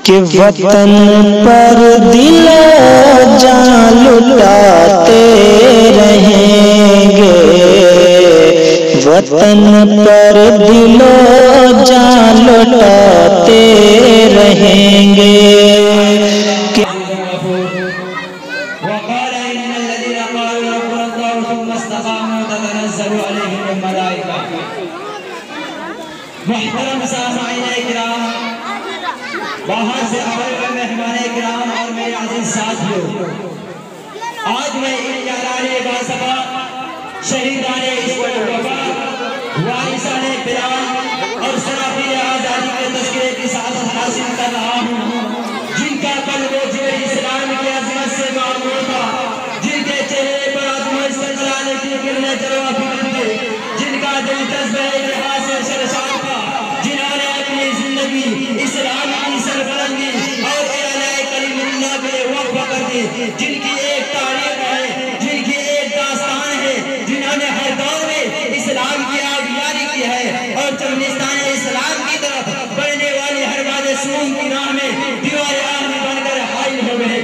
کہ وطن پر دل و جان لٹاتے رہیں گے، وطن پر دل و جان لٹاتے رہیں گے۔ محترم سامعین کرام، باہر سے آئے ہوئے مہمان کرام اور میرے عزیز ساتھیوں، آج میں ان یاران باصبا شہیدان عشق و وفا، وارثان بلال اور سرافی آزادی کے تذکرے کی سعادت حاصل کر رہا ہوں، جن کا قلب و جگر اسلام کی عظمت سے معمور تھا، جن کے چہرے پر عظم و استقلال کی کرنیں جلوہ فکر تھے، جن کا دل جذبہ اتحاد سے سرشار تھا، جنہوں نے اپنی زندگی اسلام کی سربلندی اور اعلیٰ کلمہ اللہ کے وقف کر دی، جن کی ایک تاریخ ہے، جن کی ایک داستان ہے، جنہوں نے ہر دور میں اسلام کی آبیاری کی ہے اور چمنستان اسلام کی طرف بڑھنے والی ہر معصوم کی راہ میں دیوار آہنی بن کر حائل ہو گئے۔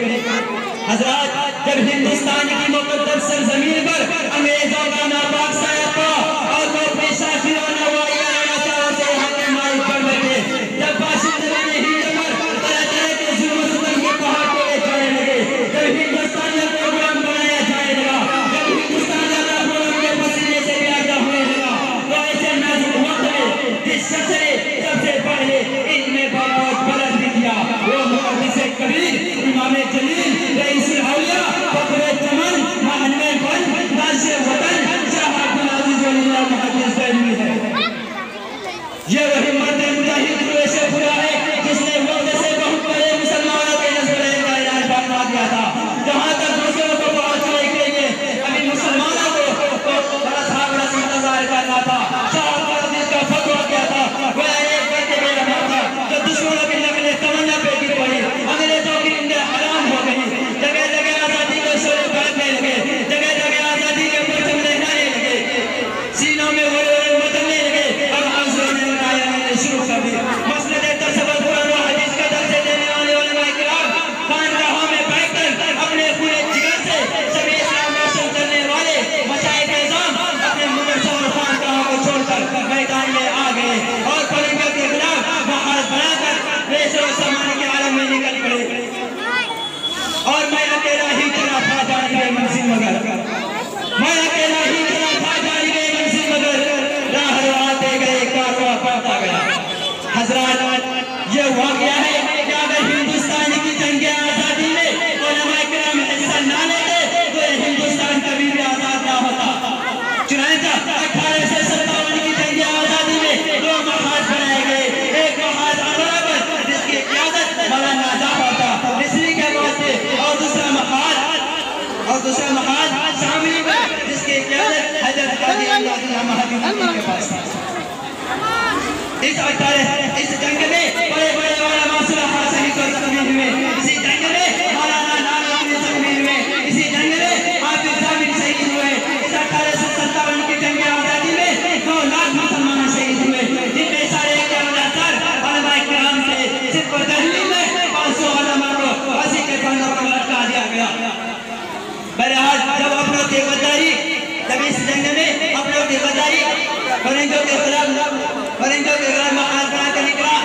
حضرات، جب ہندوستان کی مقدس سرزمین پر انگریزوں کا ناپاک سایہ تھا اور وہ پیشہ فرانہ وائیانہ چاہوں سے یہاں کے مالک پر بیٹھے، جب باشندگان ہند پر طرح طرح کے ظلم و ستم کے پہاڑ توڑے جانے لگے، جب ہندوستانیوں کو غلام بنایا جانے لگا، جب ہندوستانیوں کا خون کے پسینے سے پیادا ہونے لگا، تو ایسے نازک وقت میں جس شخص نے سب سے پہلے ان میں بہت بلند کیا، وہ محدث کبیر، امام جلیل، رئیس الاولیاء، فخر چمن، مہنوے بن، ناصر وطن، شاہ عبد العزیز ولی اللہ محدث دہلوی ہے۔ یہ وہی مرد مجاہد روئے سے پورا ہے جس نے وقت سے بہت بڑے مسلمانوں کے نظرے کا اعلان فرما دیا تھا، جہاں تک دوسروں کو پہنچنے کے لیے ابھی مسلمانوں کو بڑا سابرہ سے انتظار کرنا تھا۔ شاہ عبد العزیز کا فتوہ کیا تھا، وہ ایک بیٹے میں رہا تھا جو دشمنوں کی نقلیں تمنا پہ گر پڑی، انگریزوں کی نیندیں حرام ہو گئی، جگہ جگہ آزادی کے شعلے بھڑکنے لگے، جگہ جگہ آزادی کے پرچم لہرانے لگے، سینوں میں غرور مچلنے لگے اور حوصلوں نے شروع کر دی۔ مسند تصور قرآن و حدیث کا درس دینے والے علماء کرام خانقاہوں میں بیٹھ کر اپنے خون جگر سے سبھی اسلام روشن کرنے والے مشائخ اعظام اپنے مدرسوں اور خانقاہوں کو چھوڑ کر میدان میں آ گئے اور فرنگوں کے خلاف محاذ بنا کر ریشم و سامان کے عالم میں نکل پڑے، اور میں اکیلا ہی چلا تھا جانب منزل مگر، میں اکیلا ہی چلا تھا جانب منزل مگر، راہ آتے گئے کارواں پڑتا گیا۔ حضرات، یہ واقعہ ہے کہ اگر ہندوستان کی جنگ آزادی میں علماء کرام حصہ نہ لیتے تو یہ ہندوستان کبھی بھی آزاد نہ ہوتا۔ چنانچہ 1857 کی جنگ آزادی میں دو محاذ بنائے گئے، ایک محاذ آگرہ پر جس کی قیادت مولانا جعفر تھا مصری کے واسطے، اور دوسرا محاذ شاملی پر جس کی قیادت حضرت قاضی اللہ مہدی کے پاس تھا۔ اس جنگ میں بڑے بڑے علماء صلحاء شہید و زخمی ہوئے، اسی جنگ میں مولانا نانوی زخمی ہوئے، اسی جنگ میں حافظ ضابط شہید ہوئے۔ اس 1857 کی جنگ آزادی میں 9 لاکھ مسلمان شہید ہوئے، جن میں ساڑھے 51,000 علماء کرام تھے۔ صرف دہلی میں 500 علماء کو پھانسی کے پھندوں پر لٹکا دیا گیا۔ بہرحال جب اپنوں کی غداری، جب اس جنگ میں اپنوں کی غداری فرنگوں کے خلاف محاذ بنا کر نکلا،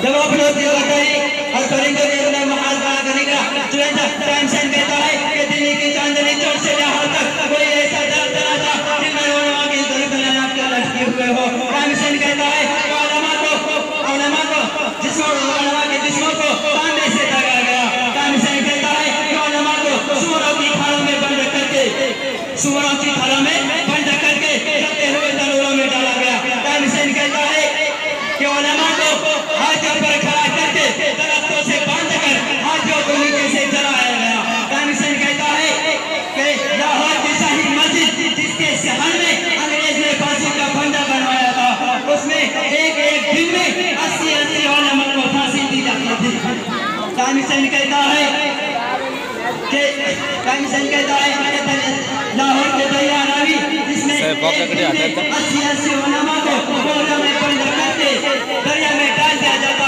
جب اپنوں کی غداری اور فرنگوں کے خلاف محاذ بنا کر نکلا، چنانچہ ٹائم سین کہتا ہے کہ دلی کی چاندنی چوک سے لاہور تک کوئی ایسا در چلا تھا جن میں علماء کی ضرورت لنات کے لٹکے ہوئے ہو۔ ٹائم سین کہتا ہے کہ علماء کو جسموں کو تانبے سے داغا گیا۔ ٹائم سین کہتا ہے کہ علماء کو سوروں کی کھالوں میں بند کر کے جلتے ہوئے ضروروں میں ڈالا گیا۔ ٹائم سین کہتا ہے کہ علماء کو ہاتھوں پر کھڑا کر کے درختوں سے باندھ کر ہاتھوں کو نیچے سے جلایا گیا۔ ٹائم سین کہتا ہے کہ لاہور کی شاہی مسجد جس کے صحن میں انگریز نے پھانسی کا پھندا بنوایا تھا، اس میں ایک دن میں 80 علماء کو پھانسی دی جاتی تھی۔ ٹائم سین کہتا ہے کہ لاہور کے دریا راوی جس میں 80 علماء کو بوروں میں بند کر کے دریا میں ڈال دیا جاتا،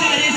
40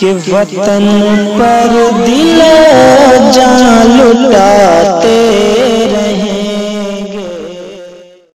کہ وطن پر دل جان لٹاتے